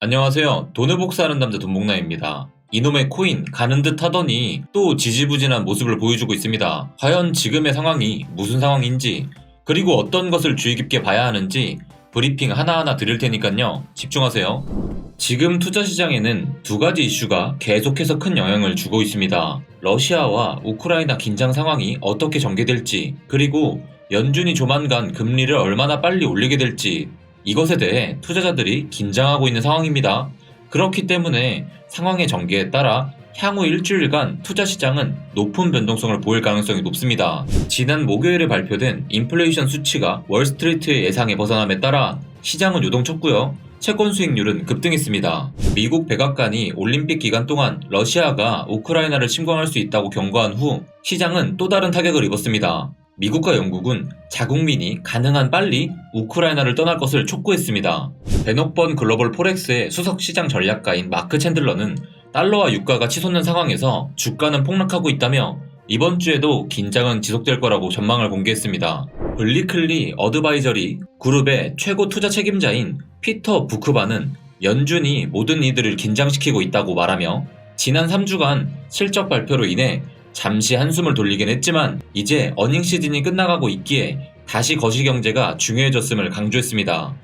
안녕하세요. 돈을 복사하는 남자 돈복남입니다. 이놈의 코인 가는 듯 하더니 또 지지부진한 모습을 보여주고 있습니다. 과연 지금의 상황이 무슨 상황인지, 그리고 어떤 것을 주의 깊게 봐야 하는지 브리핑 하나하나 드릴 테니까요. 집중하세요. 지금 투자 시장에는 두 가지 이슈가 계속해서 큰 영향을 주고 있습니다. 러시아와 우크라이나 긴장 상황이 어떻게 전개될지, 그리고 연준이 조만간 금리를 얼마나 빨리 올리게 될지, 이것에 대해 투자자들이 긴장하고 있는 상황입니다. 그렇기 때문에 상황의 전개에 따라 향후 일주일간 투자 시장은 높은 변동성을 보일 가능성이 높습니다. 지난 목요일에 발표된 인플레이션 수치가 월스트리트의 예상에 벗어남에 따라 시장은 요동쳤고요. 채권 수익률은 급등했습니다. 미국 백악관이 올림픽 기간 동안 러시아가 우크라이나를 침공할 수 있다고 경고한 후 시장은 또 다른 타격을 입었습니다. 미국과 영국은 자국민이 가능한 빨리 우크라이나를 떠날 것을 촉구했습니다. 베녹번 글로벌 포렉스의 수석 시장 전략가인 마크 챈들러는 달러와 유가가 치솟는 상황에서 주가는 폭락하고 있다며 이번 주에도 긴장은 지속될 거라고 전망을 공개했습니다. 블리클리 어드바이저리 그룹의 최고 투자 책임자인 피터 부크바는 연준이 모든 이들을 긴장시키고 있다고 말하며 지난 3주간 실적 발표로 인해 잠시 한숨을 돌리긴 했지만 이제 어닝 시즌이 끝나가고 있기에 다시 거시경제가 중요해졌음을 강조했습니다.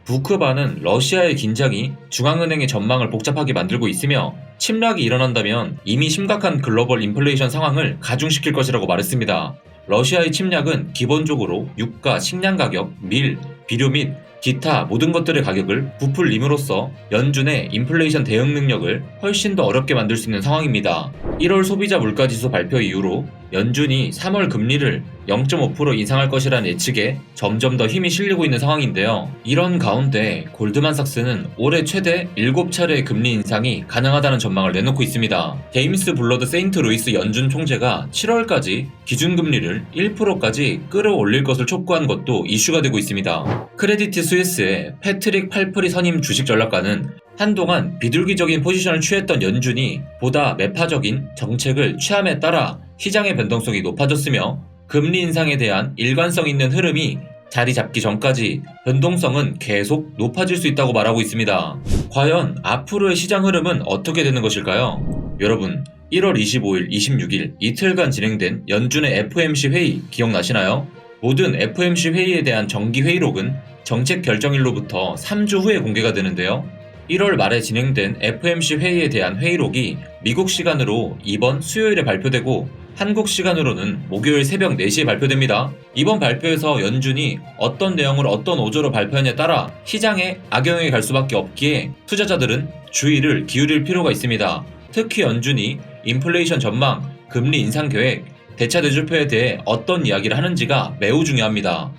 부크바는 러시아의 긴장이 중앙은행의 전망을 복잡하게 만들고 있으며 침략이 일어난다면 이미 심각한 글로벌 인플레이션 상황을 가중시킬 것이라고 말했습니다. 러시아의 침략은 기본적으로 유가, 식량 가격, 밀, 비료 및 기타 모든 것들의 가격을 부풀림으로써 연준의 인플레이션 대응 능력을 훨씬 더 어렵게 만들 수 있는 상황입니다. 1월 소비자 물가지수 발표 이후로 연준이 3월 금리를 0.5% 인상할 것이라는 예측에 점점 더 힘이 실리고 있는 상황인데요. 이런 가운데 골드만삭스는 올해 최대 7차례의 금리 인상이 가능하다는 전망을 내놓고 있습니다. 제임스 블러드 세인트루이스 연준 총재가 7월까지 기준금리를 1%까지 끌어올릴 것을 촉구한 것도 이슈가 되고 있습니다. 크레디트 스위스의 패트릭 팔프리 선임 주식 전략가는 한동안 비둘기적인 포지션을 취했던 연준이 보다 매파적인 정책을 취함에 따라 시장의 변동성이 높아졌으며 금리 인상에 대한 일관성 있는 흐름이 자리 잡기 전까지 변동성은 계속 높아질 수 있다고 말하고 있습니다. 과연 앞으로의 시장 흐름은 어떻게 되는 것일까요? 여러분, 1월 25일, 26일 이틀간 진행된 연준의 FOMC 회의 기억나시나요? 모든 FOMC 회의에 대한 정기 회의록은 정책 결정일로부터 3주 후에 공개가 되는데요. 1월 말에 진행된 FOMC 회의에 대한 회의록이 미국 시간으로 이번 수요일에 발표되고 한국 시간으로는 목요일 새벽 4시에 발표됩니다. 이번 발표에서 연준이 어떤 내용을 어떤 어조로 발표하냐에 따라 시장에 악영향이 갈 수밖에 없기에 투자자들은 주의를 기울일 필요가 있습니다. 특히 연준이 인플레이션 전망, 금리 인상 계획, 대차 대조표에 대해 어떤 이야기를 하는지가 매우 중요합니다.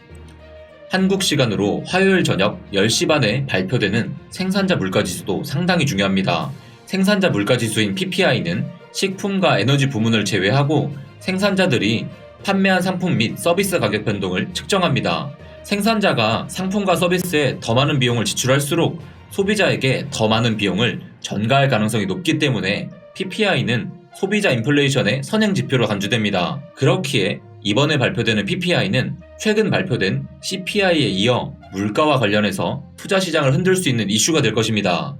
한국 시간으로 화요일 저녁 10시 반에 발표되는 생산자 물가지수도 상당히 중요합니다. 생산자 물가지수인 PPI는 식품과 에너지 부문을 제외하고 생산자들이 판매한 상품 및 서비스 가격 변동을 측정합니다. 생산자가 상품과 서비스에 더 많은 비용을 지출할수록 소비자에게 더 많은 비용을 전가할 가능성이 높기 때문에 PPI는 소비자 인플레이션의 선행지표로 간주됩니다. 그렇기에 이번에 발표되는 PPI는 최근 발표된 CPI에 이어 물가와 관련해서 투자 시장을 흔들 수 있는 이슈가 될 것입니다.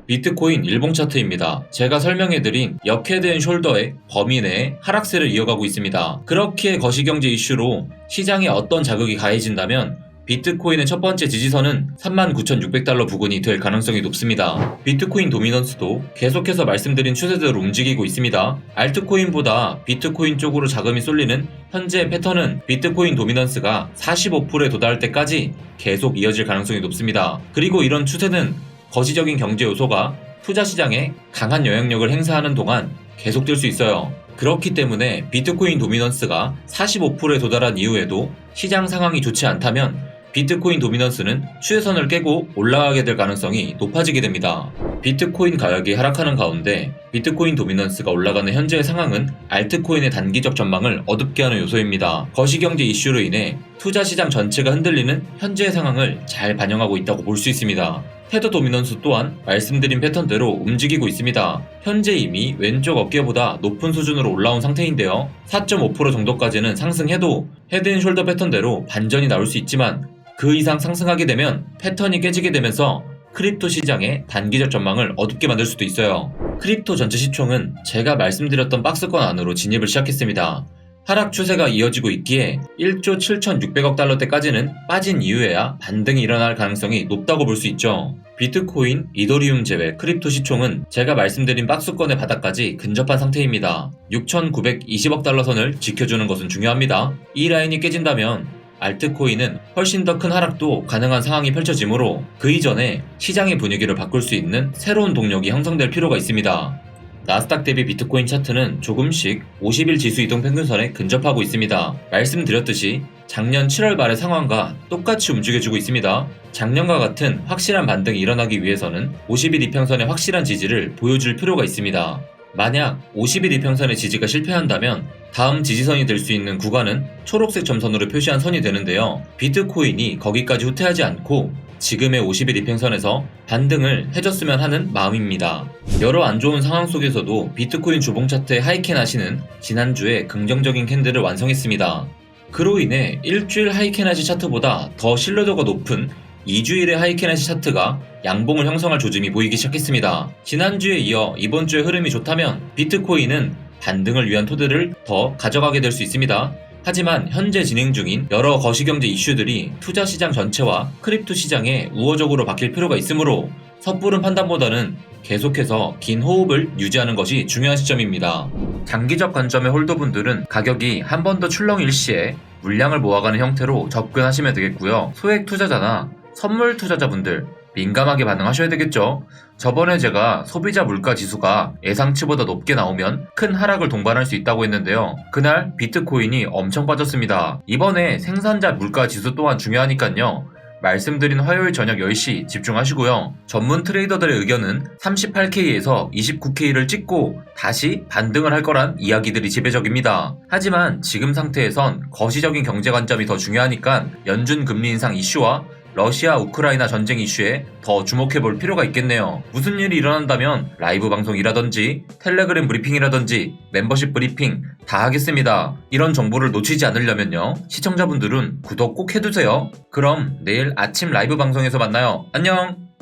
비트코인 일봉 차트입니다. 제가 설명해드린 역헤드 앤 숄더의 범위 내에 하락세를 이어가고 있습니다. 그렇기에 거시경제 이슈로 시장에 어떤 자극이 가해진다면 비트코인의 첫 번째 지지선은 39,600달러 부근이 될 가능성이 높습니다. 비트코인 도미넌스도 계속해서 말씀드린 추세대로 움직이고 있습니다. 알트코인보다 비트코인 쪽으로 자금이 쏠리는 현재의 패턴은 비트코인 도미넌스가 45%에 도달할 때까지 계속 이어질 가능성이 높습니다. 그리고 이런 추세는 거시적인 경제 요소가 투자 시장에 강한 영향력을 행사하는 동안 계속될 수 있어요. 그렇기 때문에 비트코인 도미넌스가 45%에 도달한 이후에도 시장 상황이 좋지 않다면 비트코인 도미넌스는 추세선을 깨고 올라가게 될 가능성이 높아지게 됩니다. 비트코인 가격이 하락하는 가운데 비트코인 도미넌스가 올라가는 현재의 상황은 알트코인의 단기적 전망을 어둡게 하는 요소입니다. 거시경제 이슈로 인해 투자 시장 전체가 흔들리는 현재의 상황을 잘 반영하고 있다고 볼 수 있습니다. 테더 도미넌스 또한 말씀드린 패턴대로 움직이고 있습니다. 현재 이미 왼쪽 어깨보다 높은 수준으로 올라온 상태인데요. 4.5% 정도까지는 상승해도 헤드앤숄더 패턴대로 반전이 나올 수 있지만 그 이상 상승하게 되면 패턴이 깨지게 되면서 크립토 시장의 단기적 전망을 어둡게 만들 수도 있어요. 크립토 전체 시총은 제가 말씀드렸던 박스권 안으로 진입을 시작했습니다. 하락 추세가 이어지고 있기에 1조 7,600억 달러대까지는 빠진 이후에야 반등이 일어날 가능성이 높다고 볼 수 있죠. 비트코인, 이더리움 제외 크립토 시총은 제가 말씀드린 박스권의 바닥까지 근접한 상태입니다. 6,920억 달러 선을 지켜주는 것은 중요합니다. 이 라인이 깨진다면 알트코인은 훨씬 더 큰 하락도 가능한 상황이 펼쳐지므로 그 이전에 시장의 분위기를 바꿀 수 있는 새로운 동력이 형성될 필요가 있습니다. 나스닥 대비 비트코인 차트는 조금씩 50일 지수 이동 평균선에 근접하고 있습니다. 말씀드렸듯이 작년 7월 말의 상황과 똑같이 움직여주고 있습니다. 작년과 같은 확실한 반등이 일어나기 위해서는 50일 이평선의 확실한 지지를 보여줄 필요가 있습니다. 만약 50일 이평선의 지지가 실패한다면 다음 지지선이 될 수 있는 구간은 초록색 점선으로 표시한 선이 되는데요. 비트코인이 거기까지 후퇴하지 않고 지금의 50일 이평선에서 반등을 해줬으면 하는 마음입니다. 여러 안 좋은 상황 속에서도 비트코인 주봉 차트의 하이캔 하시는 지난주에 긍정적인 캔들을 완성했습니다. 그로 인해 일주일 하이캔 하시 차트보다 더 신뢰도가 높은 2주일의 하이캔 하시 차트가 양봉을 형성할 조짐이 보이기 시작했습니다. 지난주에 이어 이번 주의 흐름이 좋다면 비트코인은 반등을 위한 토대를 더 가져가게 될 수 있습니다. 하지만 현재 진행 중인 여러 거시경제 이슈들이 투자 시장 전체와 크립토 시장에 우호적으로 바뀔 필요가 있으므로 섣부른 판단보다는 계속해서 긴 호흡을 유지하는 것이 중요한 시점입니다. 장기적 관점의 홀더분들은 가격이 한 번 더 출렁일 시에 물량을 모아가는 형태로 접근하시면 되겠고요. 소액 투자자나 선물 투자자분들 민감하게 반응하셔야 되겠죠. 저번에 제가 소비자 물가 지수가 예상치보다 높게 나오면 큰 하락을 동반할 수 있다고 했는데요. 그날 비트코인이 엄청 빠졌습니다. 이번에 생산자 물가 지수 또한 중요하니까요. 말씀드린 화요일 저녁 10시 집중하시고요. 전문 트레이더들의 의견은 38K에서 29K를 찍고 다시 반등을 할 거란 이야기들이 지배적입니다. 하지만 지금 상태에선 거시적인 경제 관점이 더 중요하니까 연준 금리 인상 이슈와 러시아 우크라이나 전쟁 이슈에 더 주목해볼 필요가 있겠네요. 무슨 일이 일어난다면 라이브 방송이라든지 텔레그램 브리핑이라든지 멤버십 브리핑 다 하겠습니다. 이런 정보를 놓치지 않으려면요. 시청자분들은 구독 꼭 해두세요. 그럼 내일 아침 라이브 방송에서 만나요. 안녕!